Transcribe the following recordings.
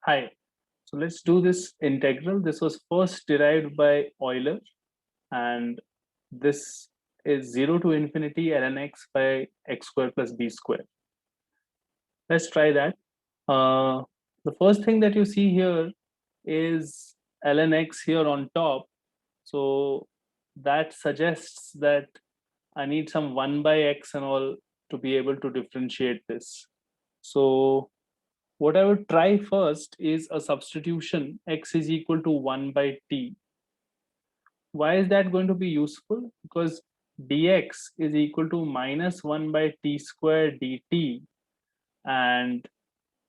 Hi. So let's do this integral. This was first derived by Euler, and this is 0 to infinity ln x by x squared plus b squared. Let's try that. The first thing that you see here is ln x here on top. So that suggests that I need some 1 by x and all to be able to differentiate this. So what I would try first is a substitution x is equal to 1 by t. Why is that going to be useful? Because dx is equal to minus 1 by t square dt, and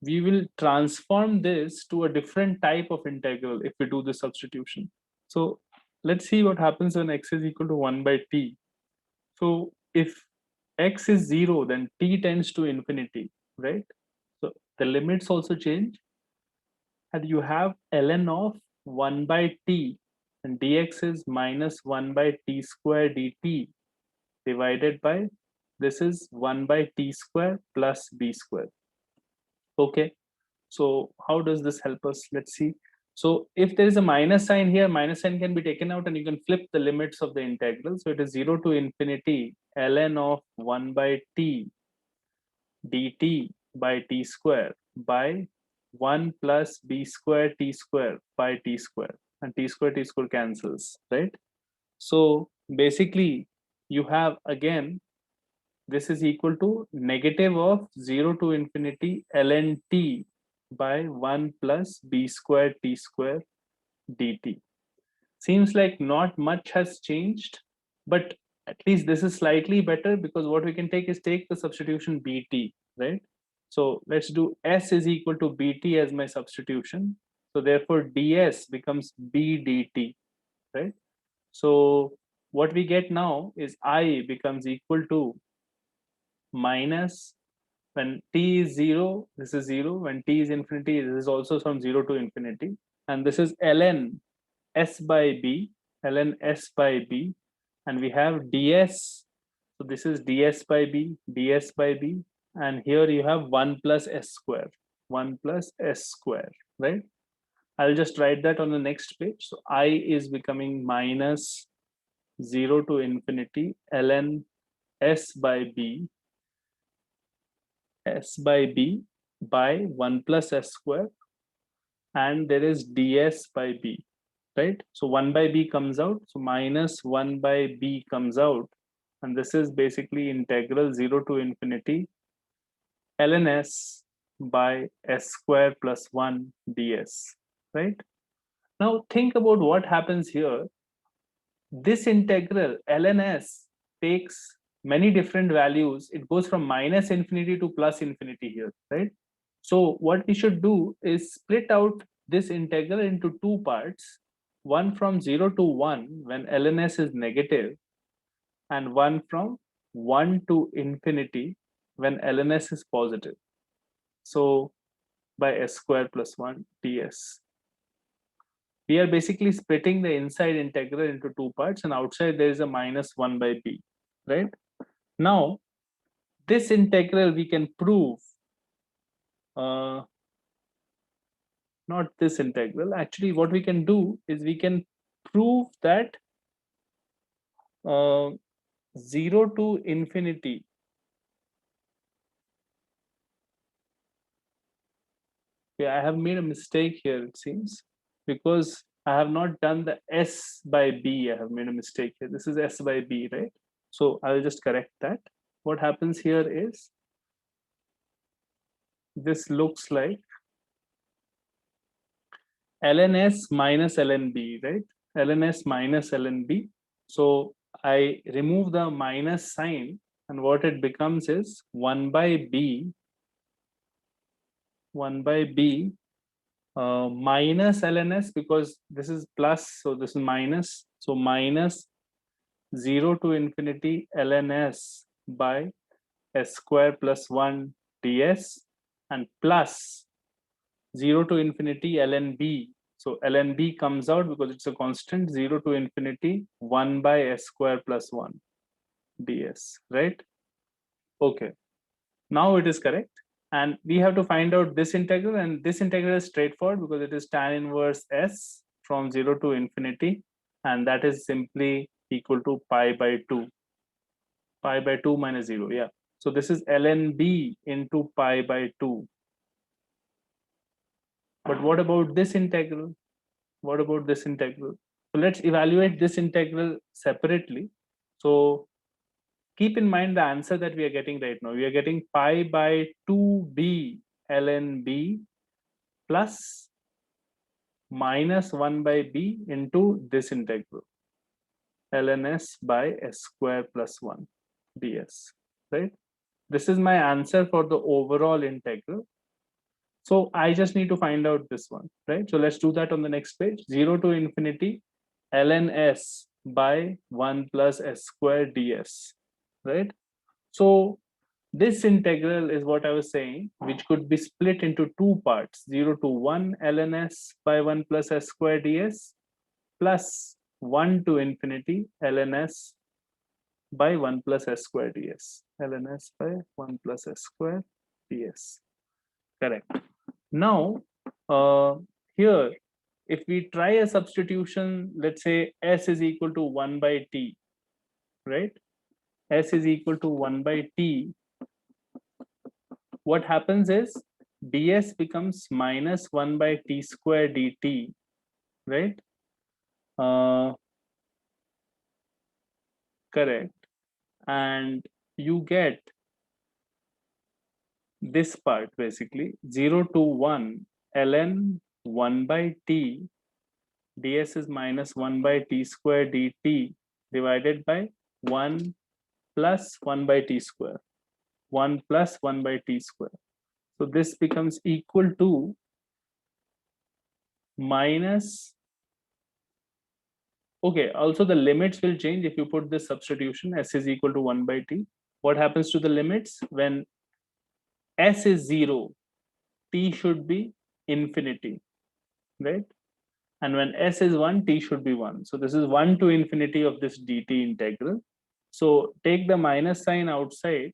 we will transform this to a different type of integral if we do the substitution. So let's see what happens when x is equal to 1 by t. So if x is 0, then t tends to infinity, right? So the limits also change, and you have ln of 1 by t, and dx is minus 1 by t square dt divided by, this is 1 by t square plus b square. Okay, so how does this help us? Let's see. So if there is a minus sign here, minus sign can be taken out and you can flip the limits of the integral. So it is 0 to infinity ln of 1 by t dt by t square by 1 plus b square t square by t square, and t square cancels, right? So basically you have again, this is equal to negative of 0 to infinity ln t by 1 plus b square t square dt. Seems like not much has changed, but at least this is slightly better, because what we can take is take the substitution bt, right? So let's do s is equal to bt as my substitution. So therefore ds becomes b dt, right? So what we get now is I becomes equal to minus, when t is 0, this is 0. When t is infinity, this is also from 0 to infinity. And this is ln s by b, ln s by b. And we have ds. So this is ds by b, ds by b. And here you have 1 plus s square, 1 plus s square, right? I'll just write that on the next page. So I is becoming minus 0 to infinity ln s by b, s by b by 1 plus s square, and there is ds by b, right? So 1 by b comes out, so minus 1 by b comes out, and this is basically integral 0 to infinity ln s by s square plus 1 ds, right? Now think about what happens here. This integral ln s takes many different values. It goes from minus infinity to plus infinity here, right? So what we should do is split out this integral into two parts, one from 0 to 1 when ln s is negative, and one from 1 to infinity when ln s is positive. So by s square plus 1 ds. We are basically splitting the inside integral into two parts, and outside there is a minus 1 by b, right? Now this integral we can prove, not this integral. Actually what we can do is we can prove that 0 to infinity, okay, I have made a mistake here, it seems, because I have not done the s by b. I have made a mistake here. This is s by b, right? So I'll just correct that. What happens here is, this looks like ln s minus ln b, right? ln s minus ln b. So I remove the minus sign, and what it becomes is 1 by b, 1 by b minus ln s, because this is plus, so this is minus. So minus 0 to infinity ln s by s square plus 1 ds, and plus 0 to infinity ln b. So ln b comes out because it's a constant, 0 to infinity 1 by s square plus 1 ds, right? Okay, now it is correct. And we have to find out this integral, and this integral is straightforward because it is tan inverse s from 0 to infinity, and that is simply equal to pi by 2. Pi by 2 minus 0, yeah. So this is ln b into pi by 2. But what about this integral? What about this integral? So let's evaluate this integral separately. So keep in mind the answer that we are getting right now. We are getting pi by 2b ln b plus minus 1 by b into this integral ln s by s square plus 1 ds, right? This is my answer for the overall integral. So I just need to find out this one, right? So let's do that on the next page. 0 to infinity ln s by 1 plus s square ds, right? So this integral is what I was saying, which could be split into two parts, 0 to 1 ln s by 1 plus s square ds plus 1 to infinity ln s by 1 plus s square ds, ln s by 1 plus s square ds. Correct. Now, here, if we try a substitution, let's say s is equal to 1 by t, right? S is equal to 1 by t. What happens is ds becomes minus 1 by t square dt, right? Correct. And you get this part basically 0 to 1 ln 1 by t ds is minus 1 by t square dt divided by 1 plus 1 by t square, 1 plus 1 by t square. So this becomes equal to minus, okay, also the limits will change if you put this substitution, s is equal to 1 by t. What happens to the limits? When s is 0, t should be infinity, right? And when s is 1, t should be 1. So this is 1 to infinity of this dt integral. So take the minus sign outside,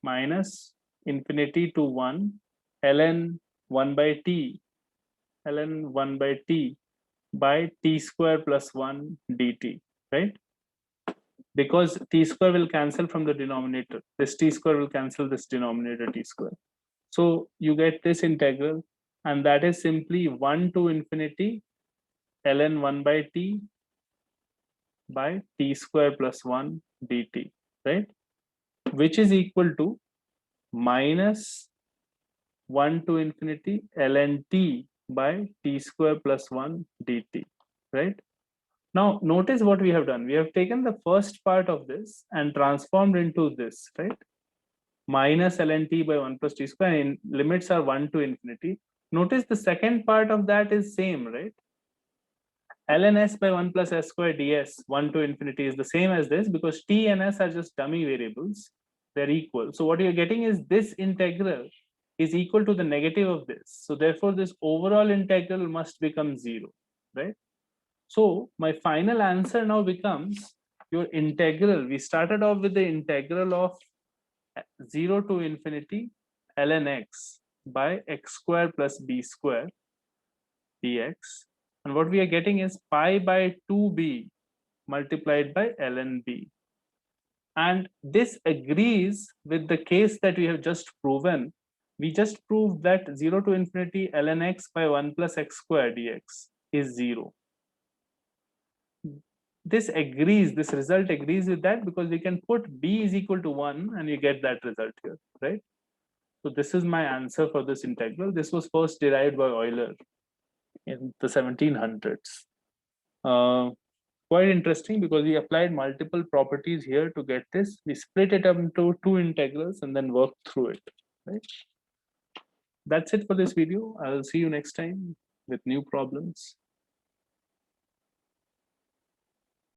minus infinity to 1 ln 1 by t, ln 1 by t by t square plus 1 dt, right? Because t square will cancel from the denominator. This t square will cancel this denominator t square. So you get this integral, and that is simply 1 to infinity ln 1 by t by t square plus 1 dt, right? Which is equal to minus 1 to infinity ln t by t square plus 1 dt, right? Now notice what we have done. We have taken the first part of this and transformed into this, right? Minus ln t by 1 plus t square, and limits are 1 to infinity. Notice the second part of that is same, right? ln s by 1 plus s square ds 1 to infinity is the same as this because t and s are just dummy variables. They're equal. So what you're getting is this integral is equal to the negative of this. So therefore this overall integral must become 0, right? So my final answer now becomes your integral. We started off with the integral of 0 to infinity ln x by x square plus b square dx, and what we are getting is pi by 2b multiplied by ln b. And this agrees with the case that we have just proven. We just proved that 0 to infinity ln x by 1 plus x square dx is 0. This agrees, this result agrees with that because we can put b is equal to 1 and you get that result here, right? So this is my answer for this integral. This was first derived by Euler in the 1700s. Quite interesting because we applied multiple properties here to get this. We split it up into two integrals and then worked through it, right? That's it for this video. I will see you next time with new problems.